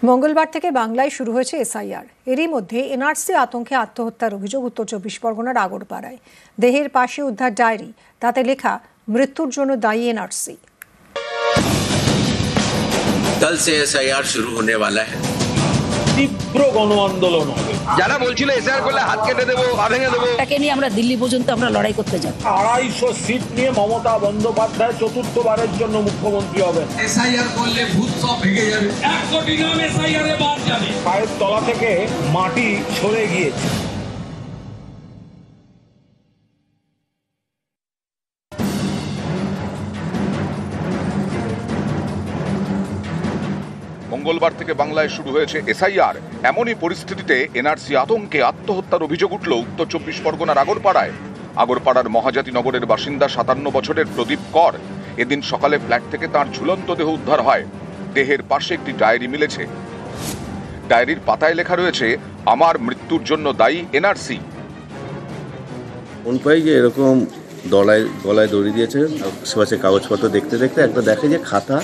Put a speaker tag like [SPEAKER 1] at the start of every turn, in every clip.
[SPEAKER 1] মঙ্গলবার থেকে বাংলায় শুরু হয়েছে এসআইআর। এরই মধ্যে এনআরসি আতঙ্কে আত্মহত্যার অভিযোগ উত্তর 24 পরগনার আগরপাড়ায়। দেহের পাশে উদ্ধার ডায়েরি, তাতে লেখা মৃত্যুর জন্য দায়ী এনআরসি।
[SPEAKER 2] कल से एसआईआर शुरू होने वाला है।
[SPEAKER 3] তীব্র গণ আন্দোলন হবে।
[SPEAKER 4] যারা বলছিল এসআইআর করলে হাত কেটে দেবো, পা ভেঙে দেবো,
[SPEAKER 5] তাকে নিয়ে আমরা দিল্লি পর্যন্ত লড়াই করতে যাব।
[SPEAKER 3] 250 সিট নিয়ে মমতা বন্দ্যোপাধ্যায় চতুর্থবারের জন্য মুখ্যমন্ত্রী হবেন।
[SPEAKER 2] एसआईआर করলে ভূত সব ভেঙে যাবে।
[SPEAKER 3] 1 কোটি নাম এসআইআর এ বাদ যাবে। পায়ের তলা থেকে মাটি সরে গিয়েছে।
[SPEAKER 6] মঙ্গলবার থেকে বাংলায় শুরু হয়েছে এসআইআর। এমনই পরিস্থিতিতে এনআরসি আতঙ্কে আত্মহত্যার অভিযোগ উঠল উত্তর 24 পরগনার আগরপাড়ায়। আগরপাড়ার মহাজাতি নগরের বাসিন্দা 57 বছরের প্রদীপ কর। এদিন সকালে ফ্ল্যাট থেকে তার ঝুলন্ত দেহ উদ্ধার হয়। দেহের পাশে একটি ডায়েরি মিলেছে। ডায়েরির পাতায় লেখা রয়েছে, আমার মৃত্যুর জন্য দায়ী এনআরসি।
[SPEAKER 7] কোন পাই যে এরকম গলায় দড়ি দিয়েছে, আশেপাশে কাগজপত্র দেখতে দেখতে একটা দেখে যে খাতা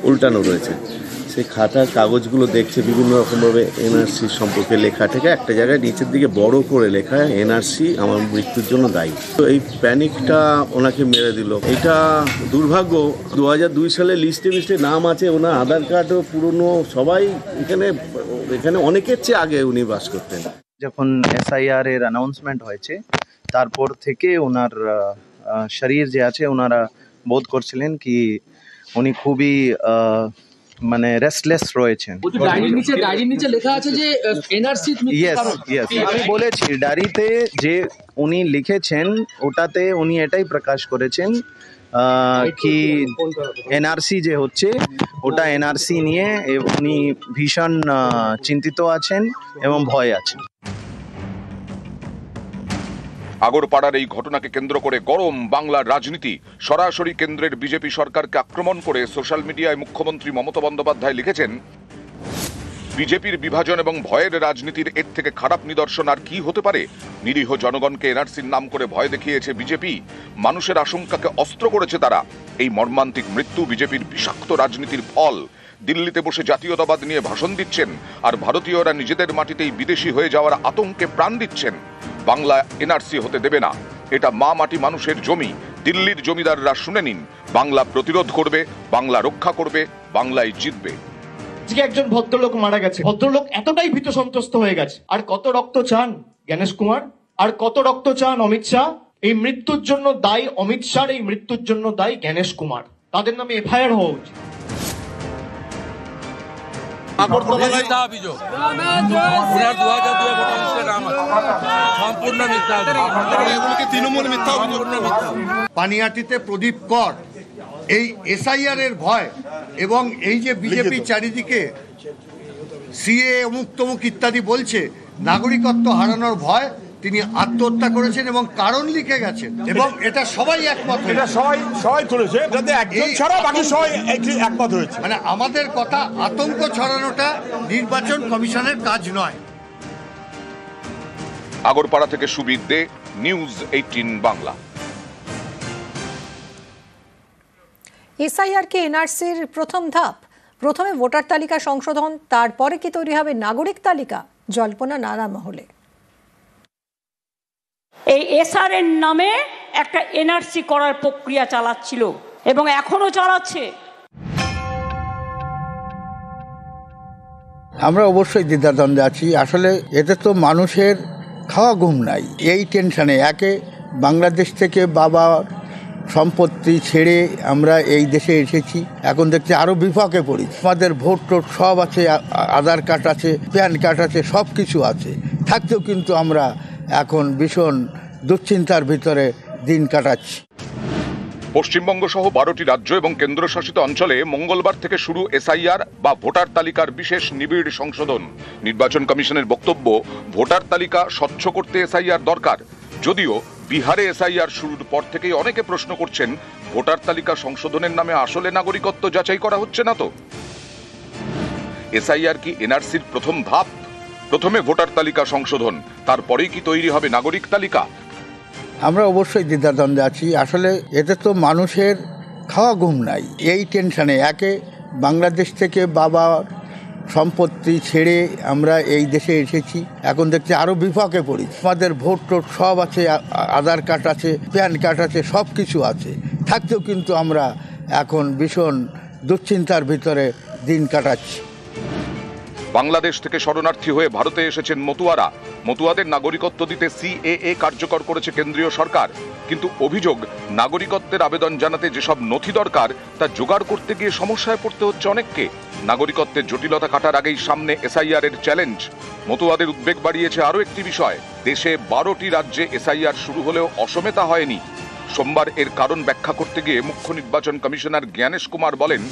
[SPEAKER 7] উল্টানো রয়েছে। সেই খাতার কাগজগুলো দেখছে বিভিন্ন রকমভাবে এনআরসি সম্পর্কে লেখা থেকে একটা জায়গায় নিচের দিকে বড় করে লেখা এনআরসি আমার মৃত্যুর জন্য দায়ী। তো এই প্যানিকটা ওনাকে মেরে দিল। এটা দুর্ভাগ্য। 2002 সালে লিস্টে নাম আছে, ওনার আধার কার্ডও পুরনো। সবাই এখানে অনেকের চেয়ে আগে উনি বাস করতেন।
[SPEAKER 8] যখন এসআইআর এর অ্যানাউন্সমেন্ট হয়েছে তারপর থেকে ওনার শরীর যে আছে ওনারা বোধ করছিলেন কি উনি খুবই মানে রেস্টলেস রয়েছেন।
[SPEAKER 5] ডায়েরির নিচে লেখা আছে যে এনআরসি।
[SPEAKER 8] ইয়েস আমি বলেছি ডায়েরিতে যে উনি লিখেছেন ওটাতে উনি এটাই প্রকাশ করেছেন কি এনআরসি যে হচ্ছে ওটা এনআরসি নিয়ে উনি ভীষণ চিন্তিত আছেন এবং ভয় আছেন।
[SPEAKER 6] আগরপাড়ার এই ঘটনাকে কেন্দ্র করে গরম বাংলার রাজনীতি। সরাসরি কেন্দ্রের বিজেপি সরকারকে আক্রমণ করে সোশ্যাল মিডিয়ায় মুখ্যমন্ত্রী মমতা বন্দ্যোপাধ্যায় লিখেছেন, বিজেপির বিভাজন এবং ভয়ের রাজনীতির এর থেকে খারাপ নিদর্শন আর কি হতে পারে। নিরীহ জনগণকে এনআরসির নাম করে ভয় দেখিয়েছে বিজেপি। মানুষের আশঙ্কাকে অস্ত্র করেছে তারা। এই মর্মান্তিক মৃত্যু বিজেপির বিষাক্ত রাজনীতির ফল। দিল্লিতে বসে জাতীয়তাবাদ নিয়ে ভাষণ দিচ্ছেন, আর ভারতীয়রা নিজেদের মাটিতেই বিদেশি হয়ে যাওয়ার আতঙ্কে প্রাণ দিচ্ছেন। বাংলা এনআরসি হতে দেবে না। এটা মা মাটি মানুষের জমি। দিল্লির জমিদাররা শুনে নিন, বাংলা প্রতিরোধ করবে, বাংলা রক্ষা করবে, বাংলায় জিতবে।
[SPEAKER 9] আজকে একজন ভদ্রলোক মারা গেছে। ভদ্রলোক এতটাই ভীত সন্ত্রস্ত হয়ে গেছে। আর কত রক্ত চান জ্ঞানেশ কুমার? আর কত রক্ত চান অমিত শাহ? এই মৃত্যুর জন্য দায়ী অমিত শাহ, এই মৃত্যুর জন্য দায়ী জ্ঞানেশ কুমার। তাদের নামে এফআইআর হওয়া উচিত।
[SPEAKER 10] পানিহাটিতে প্রদীপ কর এই এসআইআর এর ভয় এবং এই যে বিজেপি চারিদিকে সিএ অমুক তমুক ইত্যাদি বলছে, নাগরিকত্ব হারানোর ভয় তিনি আত্মহত্যা করেছেন এবং কারণ লিখে গেছেন। এবং এটা সবাই একমত,
[SPEAKER 3] এটা সবাই তুলেছে, যাতে একজন ছাড়া বাকি সবাই একমত হয়েছে।
[SPEAKER 10] মানে আমাদের কথা, আতঙ্ক ছড়ানোটা নির্বাচন কমিশনের কাজ নয়।
[SPEAKER 6] আগরপাড়া থেকে সুবীর দে, নিউজ 18 বাংলা।
[SPEAKER 1] এসআইআর কি এনআরসির প্রথম ধাপ? প্রথমে ভোটার তালিকা সংশোধন, তারপরে কি তৈরি হবে নাগরিক তালিকা? জল্পনা নানা মহলে।
[SPEAKER 5] এই এসআর এর নামে একটা এনআরসি করার প্রক্রিয়া চালাচ্ছিল এবং এখনো চালাচ্ছে।
[SPEAKER 11] আমরা অবশ্যই দ্বিধাদ্বন্দ্বে আছি। আসলে এতে তো মানুষের খাওয়া ঘুম নাই। এই টেনশনে একে বাংলাদেশ থেকে বাবার সম্পত্তি ছেড়ে আমরা এই দেশে এসেছি, এখন দেখছি আরও বিপাকে পড়ি। আমাদের ভোট টোট সব আছে, আধার কার্ড আছে, প্যান কার্ড আছে, সব কিছু আছে, থাকতেও কিন্তু আমরা এখন ভীষণ দুশ্চিন্তার ভিতরে দিন কাটাচ্ছি।
[SPEAKER 6] পশ্চিমবঙ্গ সহ 12টি রাজ্য এবং কেন্দ্রশাসিত অঞ্চলে মঙ্গলবার থেকে শুরু এসআইআর বা ভোটার তালিকার বিশেষ নিবিড় সংশোধন। নির্বাচন কমিশনের বক্তব্য, ভোটার তালিকা স্বচ্ছ করতে এসআইআর দরকার। যদিও বিহারে এসআইআর শুরুর পর থেকেই অনেকে প্রশ্ন করছেন, ভোটার তালিকা সংশোধনের নামে আসলে নাগরিকত্ব যাচাই করা হচ্ছে না তো? এসআইআর কি এনআরসির প্রথম ধাপ? প্রথমে ভোটার তালিকা সংশোধন, তারপরেই কি তৈরি হবে নাগরিক তালিকা?
[SPEAKER 11] আমরা অবশ্যই দ্বিধাদ্বন্দ্বে আছি। আসলে এতে তো মানুষের খাওয়া ঘুম নাই। এই টেনশনে একে বাংলাদেশ থেকে বাবার সম্পত্তি ছেড়ে আমরা এই দেশে এসেছি। এখন দেখছি আরও বিপাকে পড়ি। আমাদের ভোট টোট সব আছে, আধার কার্ড আছে, প্যান কার্ড আছে, সব কিছু আছে, থাকতেও কিন্তু আমরা এখন ভীষণ দুশ্চিন্তার ভিতরে দিন কাটাচ্ছি।
[SPEAKER 6] বাংলাদেশ থেকে শরণার্থী হয়ে ভারতে এসেছেন মতুয়ারা। মতুয়াদের নাগরিকত্ব দিতে সিএএ কার্যকর করেছে কেন্দ্রীয় সরকার, কিন্তু অভিযোগ নাগরিকত্বের আবেদন জানাতে যেসব নথি দরকার তা জোগাড় করতে গিয়ে সমস্যায় পড়তে হচ্ছে অনেককে। নাগরিকত্বের জটিলতা কাটার আগেই সামনে এসআইআর এর চ্যালেঞ্জ। মতুয়াদের উদ্বেগ বাড়িয়েছে আরও একটি বিষয়, দেশে 12টি রাজ্যে এসআইআর শুরু হলেও অসমে তা হয়নি। সোমবার এর কারণ ব্যাখ্যা করতে গিয়ে মুখ্য নির্বাচন কমিশনার জ্ঞানেশ কুমার বলেন,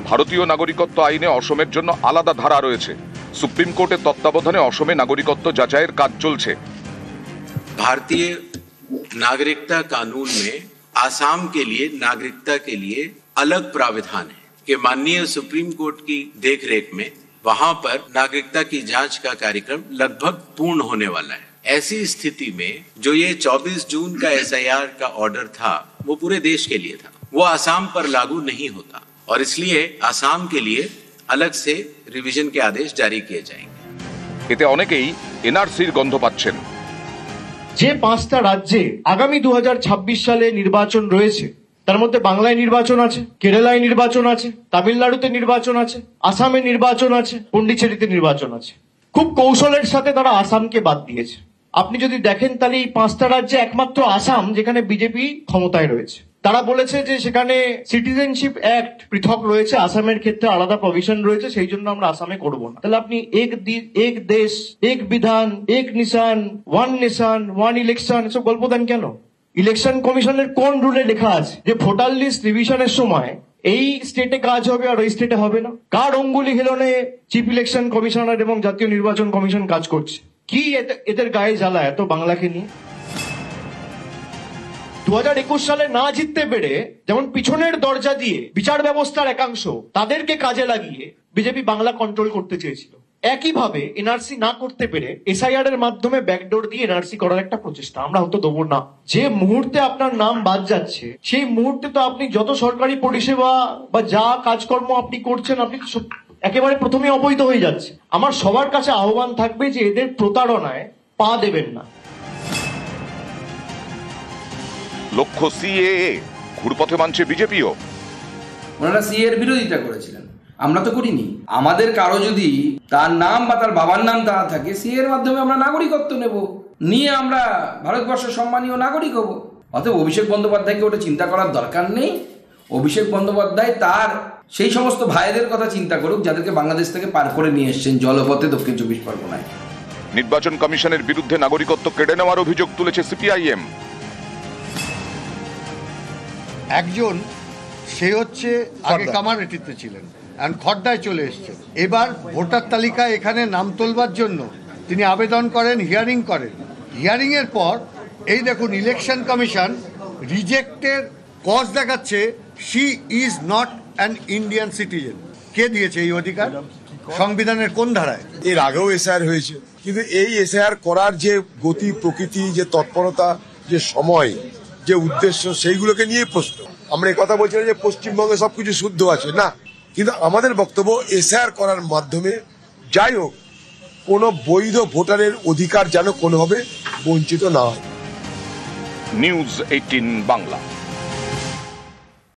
[SPEAKER 6] ভারতীয় নাগরিকত্ব আইনে অসমের জন্য আলাদা ধারা রয়েছে। সুপ্রিম কোর্টের তত্ত্বাবধানে অসমে নাগরিকত্ব যাচাইয়ের কাজ চলছে।
[SPEAKER 2] भारतीय नागरिकता कानून में आसाम के लिए नागरिकता के लिए अलग प्राविधान है कि माननीय सुप्रीम कोर्ट की देखरेख में वहां पर नागरिकता की जांच का कार्यक्रम लगभग पूर्ण होने वाला है। ऐसी स्थिति में जो ये 24 जून का एसआईआर का ऑर्डर था वो पूरे देश के लिए था, वो आसाम पर लागू नहीं होता और इसलिए आसाम के लिए अलग से रिवीजन के आदेश जारी किए जाएंगे।
[SPEAKER 6] এতে অনেকেই এনআরসির গন্ধ পাচ্ছেন।
[SPEAKER 9] যে 5টা রাজ্যে আগামী 2026 সালে নির্বাচন রয়েছে, তার মধ্যে বাংলায় নির্বাচন আছে, কেরালায় নির্বাচন আছে, তামিলনাড়ুতে নির্বাচন আছে, আসামে নির্বাচন আছে, পন্ডিচেরিতে নির্বাচন আছে। খুব কৌশলের সাথে তারা আসামকে বাদ দিয়েছে। আপনি যদি দেখেন তাহলে এই 5টা রাজ্যে একমাত্র আসাম যেখানে বিজেপি ক্ষমতায় রয়েছে। তারা বলেছে যে সেখানে সিটিজেনশিপ অ্যাক্ট পৃথক রয়েছে, আসামের ক্ষেত্রে আলাদা প্রভিশন রয়েছে, সেই জন্য আমরা আসামে করব না। তাহলে আপনি এক দেশ এক বিধান এক নিশান ওয়ান ইলেকশন এসব গল্প দেন কেন? ইলেকশন কমিশনের কোন রুলে লেখা আছে যে ভোটার লিস্ট রিভিশনের সময় এই স্টেটে কাজ হবে আর ওই স্টেটে হবে না? কার অঙ্গুলি হিলনে চিফ ইলেকশন কমিশনার এবং জাতীয় নির্বাচন কমিশন কাজ করছে? কি এদের গায়ে জ্বালা এত বাংলাকে নিয়ে? 2021 সালে না জিততে পেরে যেমন পিছনের দরজা দিয়ে বিচার ব্যবস্থার একাংশ তাদেরকে কাজে লাগিয়ে বিজেপি বাংলা কন্ট্রোল করতে চেয়েছিল, একইভাবে এনআরসি না করতে পেরে এসআইআর এর মাধ্যমে ব্যাকডোর দিয়ে এনআরসি করার একটা প্রচেষ্টা আমরা হতে দেবো না। যে মুহূর্তে আপনার নাম বাদ যাচ্ছে সেই মুহূর্তে তো আপনি যত সরকারি পরিষেবা বা যা কাজকর্ম আপনি করছেন আপনি একেবারে প্রথমে অবৈধ হয়ে যাচ্ছে। আমার সবার কাছে আহ্বান থাকবে যে এদের প্রতারণায় পা দেবেন না।
[SPEAKER 6] লক্ষ্য সিএএ, ঘুরপথে মানছে বিজেপিও।
[SPEAKER 12] ওনারা সিএর বিরোধিতা করেছিলেন, আমরা তো করিনি। আমাদের কারো যদি তার নাম বা তার বাবার নাম তা থাকে, সিএর মাধ্যমে আমরা নাগরিকত্ব নেব, নিয়ে আমরা ভারতবর্ষের সম্মানীয় নাগরিক হব। অতএব অভিষেক বন্দ্যোপাধ্যায়কে ওটা চিন্তা করার দরকার নেই। অভিষেক বন্দ্যোপাধ্যায় তার সেই সমস্ত ভাইদের কথা চিন্তা করুক যাদেরকে বাংলাদেশ থেকে পার করে নিয়ে এসছেন জলপথে দক্ষিণ 24 পরগনায়।
[SPEAKER 6] নির্বাচন কমিশনের বিরুদ্ধে নাগরিকত্ব কেড়ে নেওয়ার অভিযোগ তুলেছে সিপিআইএম।
[SPEAKER 10] একজন সে হচ্ছে আগে কামারহাটিতে ছিলেন, এখন খড়দায় চলে এসছে। এবার ভোটার তালিকায় এখানে নাম তোলবার জন্য তিনি আবেদন করেন, হিয়ারিং করেন। হিয়ারিংয়ের পর এই দেখুন ইলেকশন কমিশন রিজেক্টের কজ দেখাচ্ছে she is not an Indian citizen. কে দিয়েছে এই অধিকার? সংবিধানের কোন ধারায়?
[SPEAKER 13] এর আগেও এসআইআর হয়েছে, কিন্তু এই এসআইআর করার যে গতি প্রকৃতি, যে তৎপরতা, যে সময়, যে উদ্দেশ্য, সেইগুলোকে নিয়ে প্রশ্ন। আমরা এই কথা বলছি না যে পশ্চিমবঙ্গে সবকিছু শুদ্ধ আছে, না, কিন্তু আমাদের বক্তব্য এসআইআর করার মাধ্যমে যাই হোক কোনো বৈধ ভোটারের অধিকার যেন কোনোভাবে বঞ্চিত না হয়।
[SPEAKER 6] নিউজ 18 বাংলা।